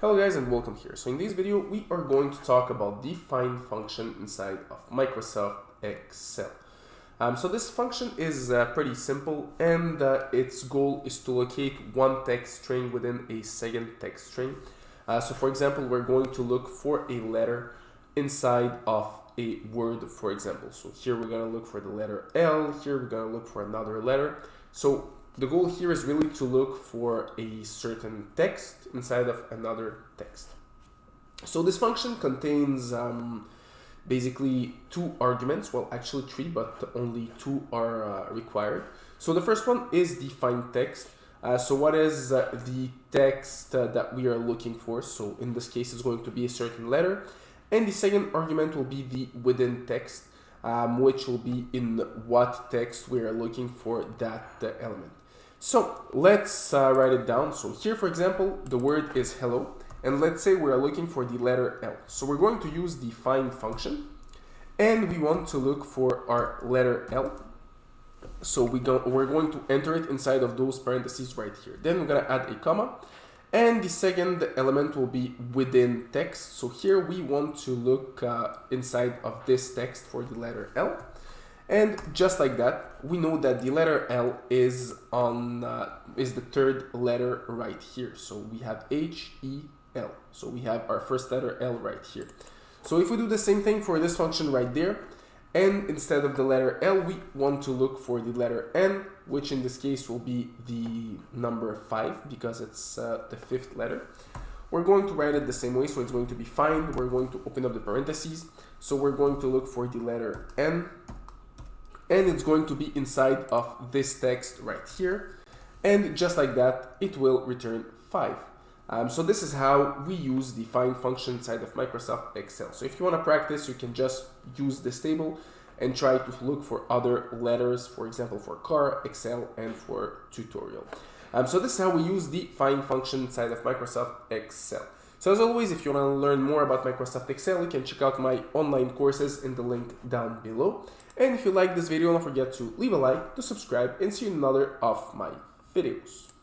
Hello guys and welcome here. So in this video we are going to talk about the find function inside of Microsoft Excel. So this function is pretty simple, and its goal is to locate one text string within a second text string. So for example, we're going to look for a letter inside of a word, for example. So here we're going to look for the letter L, here we're going to look for another letter. So the goal here is really to look for a certain text inside of another text. So this function contains basically two arguments, well actually three, but only two are required. So the first one is the find text. So what is the text that we are looking for? So in this case it's going to be a certain letter, and the second argument will be the within text, which will be in what text we are looking for that element. So let's write it down. So here, for example, the word is hello, and let's say we are looking for the letter L. So we're going to use the find function, and we want to look for our letter L. So we're going to enter it inside of those parentheses right here. Then we're going to add a comma, and the second element will be within text. So here we want to look inside of this text for the letter L. And just like that, we know that the letter L is the third letter right here. So we have H-E-L. So we have our first letter L right here. So if we do the same thing for this function right there, and instead of the letter L, we want to look for the letter N, which in this case will be the number 5 because it's the fifth letter. We're going to write it the same way, so it's going to be find. We're going to open up the parentheses. So we're going to look for the letter N, and it's going to be inside of this text right here. And just like that, it will return 5. So this is how we use the find function inside of Microsoft Excel. So if you want to practice, you can just use this table and try to look for other letters, for example, for car, Excel, and for tutorial. So this is how we use the find function inside of Microsoft Excel. So as always, if you want to learn more about Microsoft Excel, you can check out my online courses in the link down below. And if you like this video, don't forget to leave a like, to subscribe, and see another of my videos.